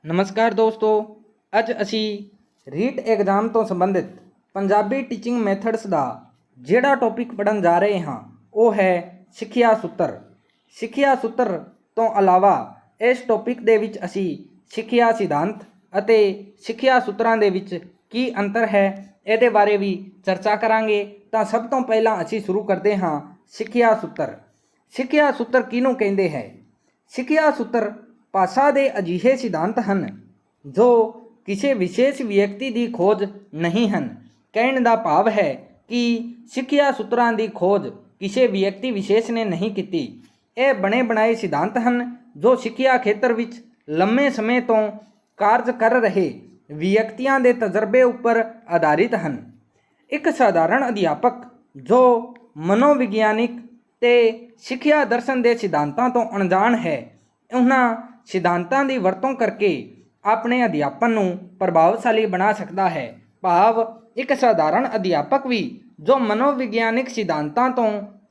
नमस्कार दोस्तों, अज असी रीट एग्जाम तो संबंधित पंजाबी टीचिंग मैथड्स का जिहड़ा टॉपिक पढ़न जा रहे हाँ वो है सिक्ख्या सूत्र। सिक्ख्या सूत्र तो अलावा इस टॉपिक दे विच असी सिक्ख्या सिद्धांत अते सिक्ख्या सूत्रां दे विच की अंतर है इहदे बारे भी चर्चा करांगे। तो सब तो पहला असी शुरू करते हाँ सिक्ख्या सूत्र। सिक्ख्या सूत्र किहनूं कहिंदे है? सिक्ख्या सूत्र भाषा के अजिहे सिद्धांत हैं जो किसी विशेष व्यक्ति की खोज नहीं हैं। कहने का भाव है कि सिक्ख्या सूत्रां की खोज किसी व्यक्ति विशेष ने नहीं की। यह बने बनाए सिद्धांत हैं जो सिक्ख्या खेत्र विच लंबे समय तो कार्य कर रहे व्यक्तियों के तजर्बे उपर आधारित हैं। एक साधारण अध्यापक जो मनोविग्यानिक ते सिक्ख्या दर्शन के सिद्धांतों तो अणजाण है, उन्हां सिद्धांतों की वरतों करके अपने अध्यापन नूं प्रभावशाली बना सकता है। भाव एक साधारण अध्यापक भी जो मनोविग्यानिक सिद्धांतों तो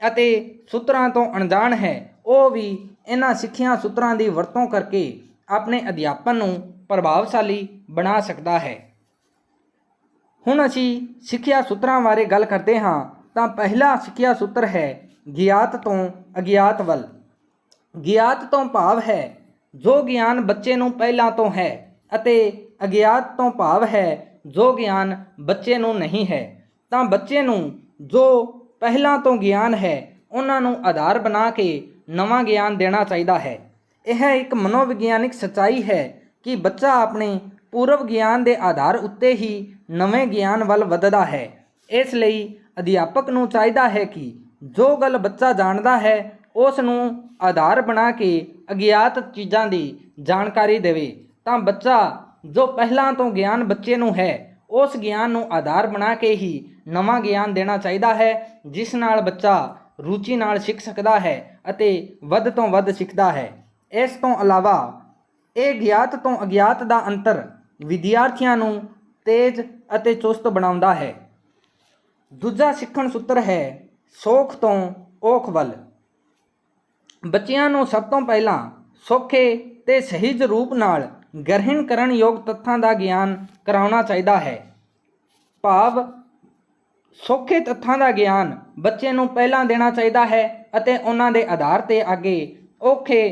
अते सूत्रां तो अणजाण है, वो भी इन्हां सिक्ख्या सूत्रां की वरतों करके अपने अध्यापन नूं प्रभावशाली बना सकता है। हुण असी सिक्ख्या सूत्रां बारे गल करते हाँ। तो पहला सिक्ख्या सूत्र है ज्ञात तो अज्ञात वल। ज्ञात तो भाव है जो ज्ञान बच्चे नूं पहला तो है अते अज्ञात तो भाव है जो ज्ञान बच्चे नूं नहीं है। तो बच्चे नूं जो पहला तो ज्ञान है उन्हां नूं आधार बना के नवा ज्ञान देना चाहिए है। यह एक मनोविग्यानिक सच्चाई है कि बच्चा अपने पूर्व ज्ञान के आधार उत्ते ही नवे ज्ञान वल वधदा है। इसलिए अध्यापक नूं चाहिए है कि जो गल बच्चा जानता है उस नूं आधार बना के अज्ञात चीज़ों की जानकारी देवे। तो बच्चा जो पहला तो ज्ञान बच्चे नूं है उस ज्ञान नूं आधार बना के ही नवा ज्ञान देना चाहिए है, जिस नाल बच्चा रुचि नाल सीख सकता है अते वध तो वध सीखता है। इस तो अलावा ये ज्ञात तो अज्ञात का अंतर विद्यार्थियों नूं तेज अते चुस्त बनाउंदा है। दूजा सिक्खण सूत्र है सौख तो औख वल। बच्चियां नूं सब तो पहला सौखे ते सहीज रूप नाल ग्रहण करन योग तत्थां का ज्ञान कराउणा चाहिए है। भाव सौखे तत्थां का ज्ञान बच्चे नूं पहला देना चाहिए है अते उन्हां दे आधार ते आगे औखे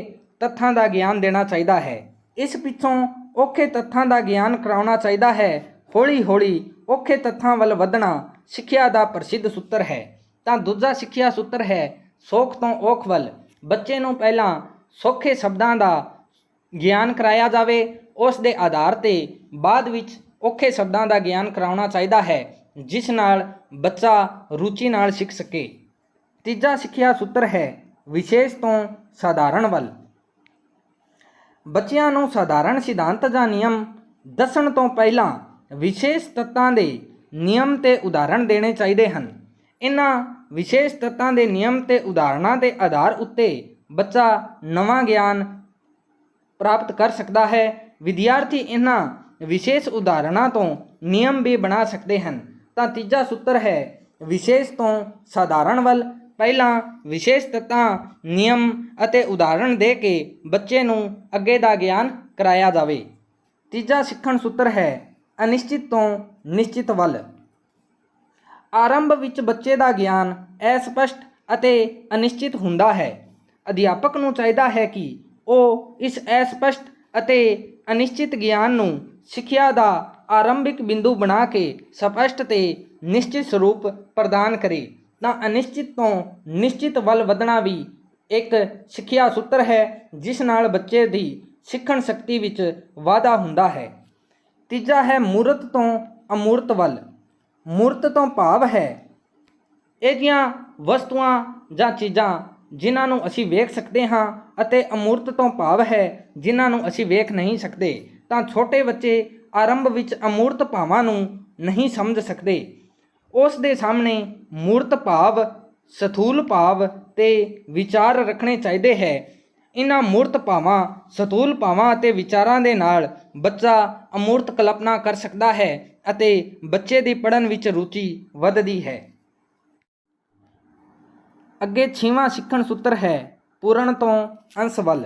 तत्थां का ज्ञान देना चाहिए है। इस पिछों औखे तत्थां का ज्ञान कराउणा चाहिए है। हौली हौली औखे तत्थां वल वधना सिक्ख्या का प्रसिद्ध सूत्र है। तो दूजा सिक्ख्या सूत्र है सौख तो औख वल। बच्चे नूं पहला सौखे शब्दां का ज्ञान कराया जाए, उस दे आधार ते बाद विच औखे शब्दां का ज्ञान कराउणा चाहिए है, जिस नाल बच्चा रुचि नाल सीख सके। तीजा सिक्ख्या सूत्र है विशेष तो साधारण वल। बच्चियां नूं साधारण सिद्धांत जां नियम दस्सण तो पहला विशेष तत्तां दे नियम ते उदाहरण देने चाहिए हैं। इन्हां विशेष तत्तां दे नियम ते उदाहरणां दे आधार उत्ते बच्चा नवा ज्ञान प्राप्त कर सकता है। विद्यार्थी इन्हां विशेष उदाहरणां तो नियम भी बना सकते हैं। तो तीजा सूत्र है विशेष तो साधारण वल। पहला विशेष तत्तां नियम अते उदाहरण दे के बच्चे नूं अगे दा ज्ञान कराया जावे। तीजा सिक्खण सूत्र है अनिश्चित तो निश्चित वल। आरंभ विच बच्चे का ज्ञान अस्पष्ट अते अनिश्चित हुंदा है। अध्यापक नूं चाहिए है कि वो इस अस्पष्ट अते अनिश्चित ज्ञान नूं सिक्ख्या का आरंभिक बिंदु बना के स्पष्ट ते निश्चित स्वरूप प्रदान करे। तो अनिश्चित तो निश्चित वल वधना भी एक सिक्ख्या सूत्र है, जिस नाल बच्चे की सीखण शक्ति विच वाधा हुंदा है। तीजा है मूर्त तो अमूर्त वल। मूर्त तो भाव है इहदियां वस्तुआं जां चीज़ां जिन्हां नूं असीं वेख सकते हाँ अते अमूर्त तो भाव है जिन्हां नूं असीं वेख नहीं सकते। तो छोटे बच्चे आरंभ विच अमूर्त भावां नूं नहीं समझ सकते। उस दे सामने मूर्त भाव स्थूल भाव ते विचार रखने चाहिए है। इन्हां मूर्त भावां स्थूल भावां अते विचारां दे नाल बच्चा अमूर्त कल्पना कर सकता है अते बच्चे दी पढ़न विच रुचि वधदी है। अगे 6वां सिक्खण सूत्र है पूर्ण तो अंश वल।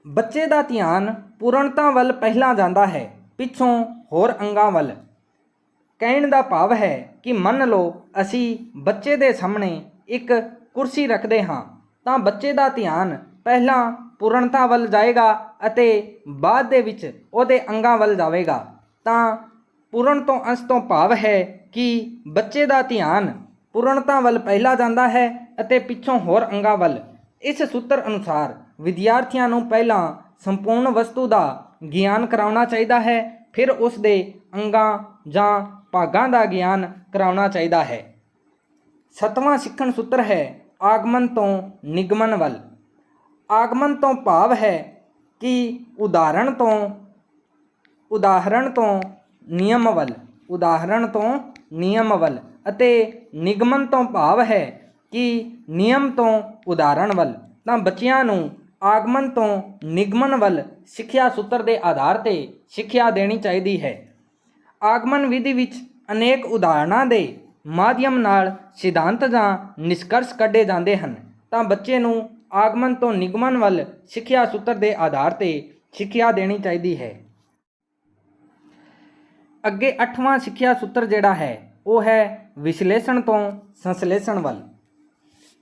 ਬੱਚੇ ਦਾ ਧਿਆਨ ਪੂਰਨਤਾ ਵੱਲ ਪਹਿਲਾਂ ਜਾਂਦਾ ਹੈ, ਪਿੱਛੋਂ ਹੋਰ ਅੰਗਾਂ ਵੱਲ। ਕਹਿਣ ਦਾ ਭਾਵ ਹੈ ਕਿ ਮੰਨ ਲਓ ਅਸੀਂ ਬੱਚੇ ਦੇ ਸਾਹਮਣੇ ਇੱਕ ਕੁਰਸੀ ਰੱਖਦੇ ਹਾਂ ਤਾਂ ਬੱਚੇ ਦਾ ਧਿਆਨ ਪਹਿਲਾਂ ਪੂਰਨਤਾ ਵੱਲ ਜਾਏਗਾ ਅਤੇ ਬਾਅਦ ਦੇ ਵਿੱਚ ਉਹਦੇ ਅੰਗਾਂ ਵੱਲ ਜਾਵੇਗਾ। ਤਾਂ ਪੂਰਨ ਤੋਂ ਅੰਸ਼ ਤੋਂ ਭਾਵ ਹੈ ਕਿ ਬੱਚੇ ਦਾ ਧਿਆਨ ਪੂਰਨਤਾ ਵੱਲ ਪਹਿਲਾਂ ਜਾਂਦਾ ਹੈ ਅਤੇ ਪਿੱਛੋਂ ਹੋਰ ਅੰਗਾਂ ਵੱਲ। ਇਸ ਸੂਤਰ ਅਨੁਸਾਰ ਵਿਦਿਆਰਥੀਆਂ ਨੂੰ ਪਹਿਲਾਂ ਸੰਪੂਰਨ ਵਸਤੂ ਦਾ ਗਿਆਨ ਕਰਾਉਣਾ ਚਾਹੀਦਾ ਹੈ, ਫਿਰ ਉਸ ਦੇ ਅੰਗਾਂ ਜਾਂ ਭਾਗਾਂ ਦਾ ਗਿਆਨ ਕਰਾਉਣਾ ਚਾਹੀਦਾ ਹੈ। 7ਵਾਂ ਸਿੱਖਣ ਸੂਤਰ ਹੈ ਆਗਮਨ ਤੋਂ ਨਿਗਮਨ ਵੱਲ। ਆਗਮਨ ਤੋਂ ਭਾਵ ਹੈ ਕਿ ਉਦਾਹਰਣ ਤੋਂ ਨਿਯਮ ਵੱਲ, ਅਤੇ ਨਿਗਮਨ ਤੋਂ ਭਾਵ ਹੈ ਕਿ ਨਿਯਮ ਤੋਂ ਉਦਾਹਰਣ ਵੱਲ। ਤਾਂ ਬੱਚਿਆਂ ਨੂੰ ਆਗਮਨ ਤੋਂ ਨਿਗਮਨ ਵੱਲ ਸਿੱਖਿਆ ਸੂਤਰ ਦੇ ਆਧਾਰ ਤੇ ਸਿੱਖਿਆ ਦੇਣੀ ਚਾਹੀਦੀ ਹੈ। ਆਗਮਨ ਵਿਧੀ ਵਿੱਚ ਅਨੇਕ ਉਦਾਹਰਣਾਂ ਦੇ ਮਾਧਿਅਮ ਨਾਲ ਸਿਧਾਂਤ ਜਾਂ ਨਿਸ਼ਕਰਸ਼ ਕੱਢੇ ਜਾਂਦੇ ਹਨ। ਤਾਂ ਬੱਚੇ ਨੂੰ ਆਗਮਨ ਤੋਂ ਨਿਗਮਨ ਵੱਲ ਸਿੱਖਿਆ ਸੂਤਰ ਦੇ ਆਧਾਰ ਤੇ ਸਿੱਖਿਆ ਦੇਣੀ ਚਾਹੀਦੀ ਹੈ। ਅੱਗੇ 8ਵਾਂ ਸਿੱਖਿਆ ਸੂਤਰ ਜਿਹੜਾ ਹੈ ਉਹ ਹੈ ਵਿਸ਼ਲੇਸ਼ਣ ਤੋਂ ਸੰਸ਼ਲੇਸ਼ਣ ਵੱਲ।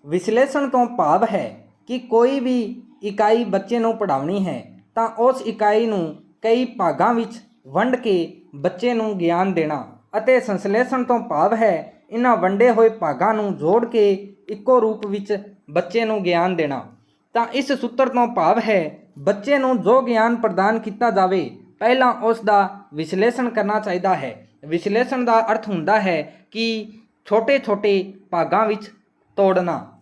ਵਿਸ਼ਲੇਸ਼ਣ ਤੋਂ ਭਾਵ ਹੈ ਕਿ ਕੋਈ ਵੀ ਇਕਾਈ ਬੱਚੇ ਨੂੰ ਪੜ੍ਹਾਉਣੀ ਹੈ ਤਾਂ ਉਸ ਇਕਾਈ ਨੂੰ ਕਈ ਭਾਗਾਂ ਵਿੱਚ ਵੰਡ ਕੇ ਬੱਚੇ ਨੂੰ ਗਿਆਨ ਦੇਣਾ, ਅਤੇ ਸੰਸ਼ਲੇਸ਼ਣ ਤੋਂ ਭਾਵ ਹੈ ਇਹਨਾਂ ਵੰਡੇ ਹੋਏ ਭਾਗਾਂ ਨੂੰ ਜੋੜ ਕੇ ਇੱਕੋ ਰੂਪ ਵਿੱਚ ਬੱਚੇ ਨੂੰ ਗਿਆਨ ਦੇਣਾ। ਤਾਂ ਇਸ ਸੂਤਰ ਤੋਂ ਭਾਵ ਹੈ ਬੱਚੇ ਨੂੰ ਜੋ ਗਿਆਨ ਪ੍ਰਦਾਨ ਕੀਤਾ ਜਾਵੇ ਪਹਿਲਾਂ ਉਸ ਦਾ ਵਿਸ਼ਲੇਸ਼ਣ ਕਰਨਾ ਚਾਹੀਦਾ ਹੈ। ਵਿਸ਼ਲੇਸ਼ਣ ਦਾ ਅਰਥ ਹੁੰਦਾ ਹੈ ਕਿ ਛੋਟੇ-ਛੋਟੇ ਭਾਗਾਂ ਵਿੱਚ ਤੋੜਨਾ।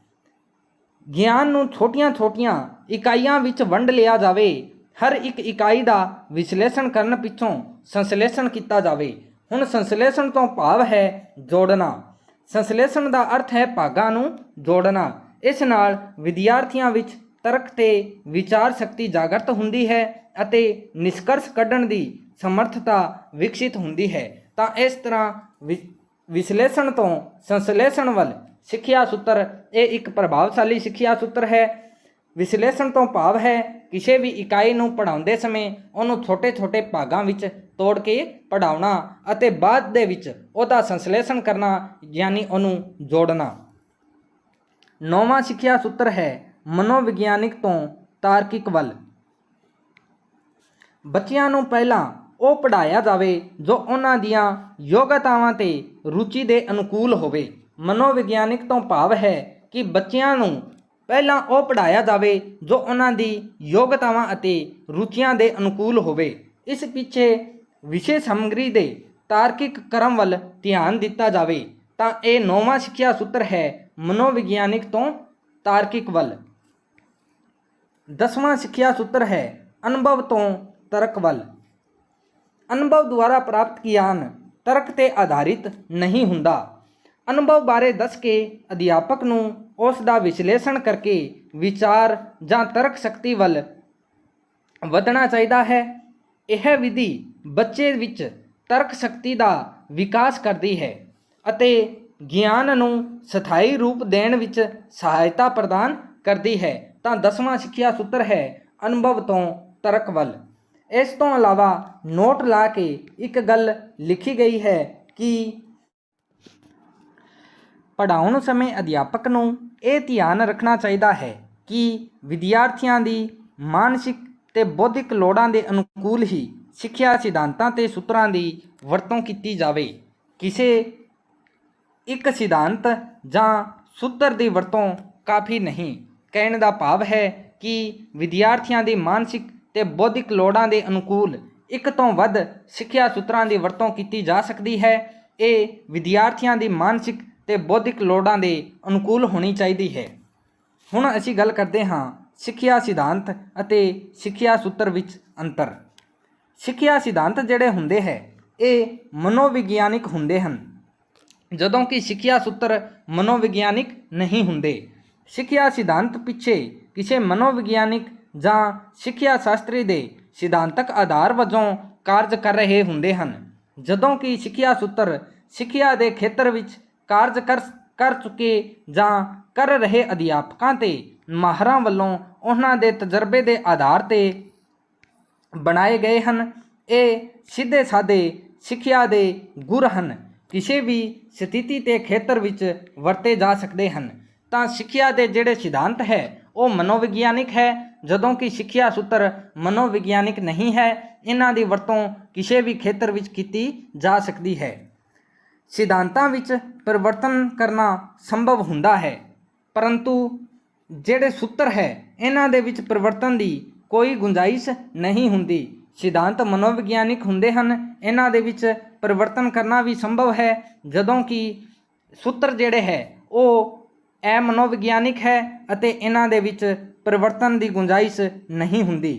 ਗਿਆਨ ਨੂੰ ਛੋਟੀਆਂ-ਛੋਟੀਆਂ ਇਕਾਈਆਂ ਵਿੱਚ ਵੰਡ ਲਿਆ ਜਾਵੇ, ਹਰ ਇੱਕ ਇਕਾਈ ਦਾ ਵਿਸ਼ਲੇਸ਼ਣ ਕਰਨ ਪਿੱਛੋਂ ਸੰਸ਼ਲੇਸ਼ਣ ਕੀਤਾ ਜਾਵੇ। ਹੁਣ ਸੰਸ਼ਲੇਸ਼ਣ ਤੋਂ ਭਾਵ ਹੈ ਜੋੜਨਾ। ਸੰਸ਼ਲੇਸ਼ਣ ਦਾ ਅਰਥ ਹੈ ਭਾਗਾਂ ਨੂੰ ਜੋੜਨਾ। ਇਸ ਨਾਲ ਵਿਦਿਆਰਥੀਆਂ ਵਿੱਚ ਤਰਕ ਤੇ ਵਿਚਾਰ ਸ਼ਕਤੀ ਜਾਗਰਤ ਹੁੰਦੀ ਹੈ ਅਤੇ ਨਿਸ਼ਕਰਸ਼ ਕੱਢਣ ਦੀ ਸਮਰੱਥਤਾ ਵਿਕਸਿਤ ਹੁੰਦੀ ਹੈ। ਤਾਂ ਇਸ ਤਰ੍ਹਾਂ ਵਿਸ਼ਲੇਸ਼ਣ ਤੋਂ ਸੰਸ਼ਲੇਸ਼ਣ ਵੱਲ ਸਿੱਖਿਆ ਸੂਤਰ ਇਹ ਇੱਕ ਪ੍ਰਭਾਵਸ਼ਾਲੀ ਸਿੱਖਿਆ ਸੂਤਰ ਹੈ। ਵਿਸ਼ਲੇਸ਼ਣ ਤੋਂ ਭਾਵ ਹੈ ਕਿਸੇ ਵੀ ਇਕਾਈ ਨੂੰ ਪੜ੍ਹਾਉਂਦੇ ਸਮੇਂ ਉਹਨੂੰ ਛੋਟੇ-ਛੋਟੇ ਭਾਗਾਂ ਵਿੱਚ ਤੋੜ ਕੇ ਪੜ੍ਹਾਉਣਾ ਅਤੇ ਬਾਅਦ ਦੇ ਵਿੱਚ ਉਹਦਾ ਸੰਸ਼ਲੇਸ਼ਣ ਕਰਨਾ, ਯਾਨੀ ਉਹਨੂੰ ਜੋੜਨਾ। 9ਵਾਂ ਸਿੱਖਿਆ ਸੂਤਰ ਹੈ ਮਨੋਵਿਗਿਆਨਿਕ ਤੋਂ ਤਾਰਕਿਕ ਵੱਲ। ਬੱਚਿਆਂ ਨੂੰ ਪਹਿਲਾਂ ਉਹ ਪੜ੍ਹਾਇਆ ਜਾਵੇ ਜੋ ਉਹਨਾਂ ਦੀਆਂ ਯੋਗਤਾਵਾਂ ਤੇ ਰੁਚੀ ਦੇ ਅਨੁਕੂਲ ਹੋਵੇ। ਮਨੋਵਿਗਿਆਨਿਕ ਤੋਂ ਭਾਵ ਹੈ ਕਿ ਬੱਚਿਆਂ ਨੂੰ ਪਹਿਲਾਂ ਉਹ ਪੜ੍ਹਾਇਆ ਜਾਵੇ ਜੋ ਉਹਨਾਂ ਦੀ ਯੋਗਤਾਵਾਂ ਅਤੇ ਰੁਚੀਆਂ ਦੇ ਅਨੁਕੂਲ ਹੋਵੇ। ਇਸ ਪਿੱਛੇ ਵਿਸ਼ੇ ਸਮੱਗਰੀ ਦੇ ਤਾਰਕਿਕ ਕ੍ਰਮ ਵੱਲ ਧਿਆਨ ਦਿੱਤਾ ਜਾਵੇ। ਤਾਂ ਇਹ 9ਵਾਂ ਸਿੱਖਿਆ ਸੂਤਰ ਹੈ ਮਨੋਵਿਗਿਆਨਿਕ ਤੋਂ ਤਾਰਕਿਕ ਵੱਲ। 10ਵਾਂ ਸਿੱਖਿਆ ਸੂਤਰ ਹੈ ਅਨੁਭਵ ਤੋਂ ਤਰਕ ਵੱਲ। ਅਨੁਭਵ ਦੁਆਰਾ ਪ੍ਰਾਪਤ ਗਿਆਨ ਤਰਕ ਤੇ ਆਧਾਰਿਤ ਨਹੀਂ ਹੁੰਦਾ। ਅਨੁਭਵ ਬਾਰੇ ਦੱਸ ਕੇ ਅਧਿਆਪਕ ਨੂੰ ਉਸ ਦਾ ਵਿਸ਼ਲੇਸ਼ਣ ਕਰਕੇ ਵਿਚਾਰ ਜਾਂ ਤਰਕ ਸ਼ਕਤੀ ਵੱਲ ਵਧਣਾ ਚਾਹੀਦਾ ਹੈ। ਇਹ ਵਿਧੀ ਬੱਚੇ ਵਿੱਚ ਤਰਕ ਸ਼ਕਤੀ ਦਾ ਵਿਕਾਸ ਕਰਦੀ ਹੈ ਅਤੇ ਗਿਆਨ ਨੂੰ ਸਥਾਈ ਰੂਪ ਦੇਣ ਵਿੱਚ ਸਹਾਇਤਾ ਪ੍ਰਦਾਨ ਕਰਦੀ ਹੈ। ਤਾਂ 10ਵਾਂ ਸਿੱਖਿਆ ਸੂਤਰ ਹੈ ਅਨੁਭਵ ਤੋਂ ਤਰਕ ਵੱਲ। ਇਸ ਤੋਂ ਇਲਾਵਾ ਨੋਟ ਲਾ ਕੇ ਇੱਕ ਗੱਲ ਲਿਖੀ ਗਈ ਹੈ ਕਿ ਪੜ੍ਹਾਉਣ ਸਮੇਂ ਅਧਿਆਪਕ ਨੂੰ ਇਹ ਧਿਆਨ ਰੱਖਣਾ ਚਾਹੀਦਾ ਹੈ ਕਿ ਵਿਦਿਆਰਥੀਆਂ ਦੀ ਮਾਨਸਿਕ ਤੇ ਬੌਧਿਕ ਲੋੜਾਂ ਦੇ ਅਨੁਕੂਲ ਹੀ ਸਿੱਖਿਆ ਸਿਧਾਂਤਾਂ ਤੇ ਸੂਤਰਾਂ ਦੀ ਵਰਤੋਂ ਕੀਤੀ ਜਾਵੇ। ਕਿਸੇ ਇੱਕ ਸਿਧਾਂਤ ਜਾਂ ਸੂਤਰ ਦੀ ਵਰਤੋਂ ਕਾਫੀ ਨਹੀਂ। ਕਹਿਣ ਦਾ ਭਾਵ ਹੈ ਕਿ ਵਿਦਿਆਰਥੀਆਂ ਦੀ ਮਾਨਸਿਕ ਤੇ ਬੌਧਿਕ ਲੋੜਾਂ ਦੇ ਅਨੁਕੂਲ ਇੱਕ ਤੋਂ ਵੱਧ ਸਿੱਖਿਆ ਸੂਤਰਾਂ ਦੀ ਵਰਤੋਂ ਕੀਤੀ ਜਾ ਸਕਦੀ ਹੈ। ਇਹ ਵਿਦਿਆਰਥੀਆਂ ਦੀ ਮਾਨਸਿਕ ਤੇ ਬੌਧਿਕ ਲੋੜਾਂ ਦੇ ਅਨੁਕੂਲ ਹੋਣੀ ਚਾਹੀਦੀ ਹੈ। ਹੁਣ ਅਸੀਂ ਗੱਲ ਕਰਦੇ ਹਾਂ ਸਿੱਖਿਆ ਸਿਧਾਂਤ ਅਤੇ ਸਿੱਖਿਆ ਸੂਤਰ ਵਿੱਚ ਅੰਤਰ। ਸਿੱਖਿਆ ਸਿਧਾਂਤ ਜਿਹੜੇ ਹੁੰਦੇ ਹੈ ਇਹ ਮਨੋਵਿਗਿਆਨਿਕ ਹੁੰਦੇ ਹਨ, ਜਦੋਂ ਕਿ ਸਿੱਖਿਆ ਸੂਤਰ ਮਨੋਵਿਗਿਆਨਿਕ ਨਹੀਂ ਹੁੰਦੇ। ਸਿੱਖਿਆ ਸਿਧਾਂਤ ਪਿੱਛੇ ਕਿਸੇ ਮਨੋਵਿਗਿਆਨਿਕ ਜਾਂ ਸਿੱਖਿਆ ਸ਼ਾਸਤਰੀ ਦੇ ਸਿਧਾਂਤਕ ਆਧਾਰ ਵਜੋਂ ਕਾਰਜ ਕਰ ਰਹੇ ਹੁੰਦੇ ਹਨ, ਜਦੋਂ ਕਿ ਸਿੱਖਿਆ ਸੂਤਰ ਸਿੱਖਿਆ ਦੇ ਖੇਤਰ ਵਿੱਚ ਕਾਰਜ ਕਰ ਚੁੱਕੇ ਜਾਂ ਕਰ ਰਹੇ ਅਧਿਆਪਕਾਂ ਤੇ ਮਾਹਰਾਂ ਵੱਲੋਂ ਉਹਨਾਂ ਦੇ ਤਜਰਬੇ ਦੇ ਆਧਾਰ ਤੇ ਬਣਾਏ ਗਏ ਹਨ। ਇਹ ਸਿੱਧੇ ਸਾਦੇ ਸਿੱਖਿਆ ਦੇ ਗੁਰ ਹਨ, ਕਿਸੇ ਵੀ ਸਥਿਤੀ ਤੇ ਖੇਤਰ ਵਿੱਚ ਵਰਤੇ ਜਾ ਸਕਦੇ ਹਨ। ਤਾਂ ਸਿੱਖਿਆ ਦੇ ਜਿਹੜੇ ਸਿਧਾਂਤ ਹੈ ਉਹ ਮਨੋਵਿਗਿਆਨਿਕ ਹੈ, ਜਦੋਂ ਕਿ ਸਿੱਖਿਆ ਸੂਤਰ ਮਨੋਵਿਗਿਆਨਿਕ ਨਹੀਂ ਹੈ। ਇਹਨਾਂ ਦੀ ਵਰਤੋਂ ਕਿਸੇ ਵੀ ਖੇਤਰ ਵਿੱਚ ਕੀਤੀ ਜਾ ਸਕਦੀ ਹੈ। ਸਿਧਾਂਤਾਂ ਵਿੱਚ ਪਰਿਵਰਤਨ ਕਰਨਾ ਸੰਭਵ ਹੁੰਦਾ ਹੈ, ਪਰੰਤੂ ਜਿਹੜੇ ਸੂਤਰ ਹੈ ਇਹਨਾਂ ਦੇ ਵਿੱਚ ਪਰਿਵਰਤਨ ਦੀ ਕੋਈ ਗੁੰਜਾਇਸ਼ ਨਹੀਂ ਹੁੰਦੀ। ਸਿਧਾਂਤ ਮਨੋਵਿਗਿਆਨਿਕ ਹੁੰਦੇ ਹਨ, ਇਹਨਾਂ ਦੇ ਵਿੱਚ ਪਰਿਵਰਤਨ ਕਰਨਾ ਵੀ ਸੰਭਵ ਹੈ, ਜਦੋਂ ਕਿ ਸੂਤਰ ਜਿਹੜੇ ਹੈ ਉਹ ਮਨੋਵਿਗਿਆਨਿਕ ਹੈ ਅਤੇ ਇਹਨਾਂ ਦੇ ਵਿੱਚ ਪਰਿਵਰਤਨ ਦੀ ਗੁੰਜਾਇਸ਼ ਨਹੀਂ ਹੁੰਦੀ।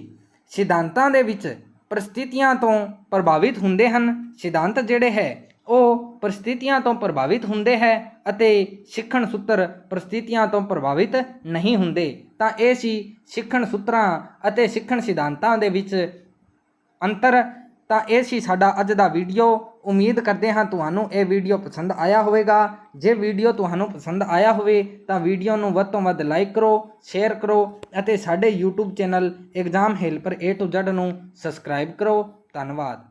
ਸਿਧਾਂਤਾਂ ਦੇ ਵਿੱਚ ਪਰਿਸਥਿਤੀਆਂ ਤੋਂ ਪ੍ਰਭਾਵਿਤ ਹੁੰਦੇ ਹਨ। ਸਿਧਾਂਤ ਜਿਹੜੇ ਹੈ ਉਹ ਪਰਿਸਥਿਤੀਆਂ ਤੋਂ ਪ੍ਰਭਾਵਿਤ ਹੁੰਦੇ ਹੈ ਅਤੇ ਸਿੱਖਣ ਸੂਤਰ ਪਰਿਸਥਿਤੀਆਂ ਤੋਂ ਪ੍ਰਭਾਵਿਤ ਨਹੀਂ ਹੁੰਦੇ। ਤਾਂ ਇਹ ਸੀ ਸਿੱਖਣ ਸੂਤਰਾਂ ਅਤੇ ਸਿੱਖਣ ਸਿਧਾਂਤਾਂ ਦੇ ਵਿੱਚ ਅੰਤਰ। ਤਾਂ ਇਹ ਸੀ ਸਾਡਾ ਅੱਜ ਦਾ ਵੀਡੀਓ। ਉਮੀਦ ਕਰਦੇ ਹਾਂ ਤੁਹਾਨੂੰ ਇਹ ਵੀਡੀਓ ਪਸੰਦ ਆਇਆ ਹੋਵੇਗਾ। ਜੇ ਵੀਡੀਓ ਤੁਹਾਨੂੰ ਪਸੰਦ ਆਇਆ ਹੋਵੇ ਤਾਂ ਵੀਡੀਓ ਨੂੰ ਵੱਧ ਤੋਂ ਵੱਧ ਲਾਈਕ ਕਰੋ, ਸ਼ੇਅਰ ਕਰੋ ਅਤੇ ਸਾਡੇ YouTube channel exam helper A to Z ਨੂੰ ਸਬਸਕ੍ਰਾਈਬ ਕਰੋ। ਧੰਨਵਾਦ।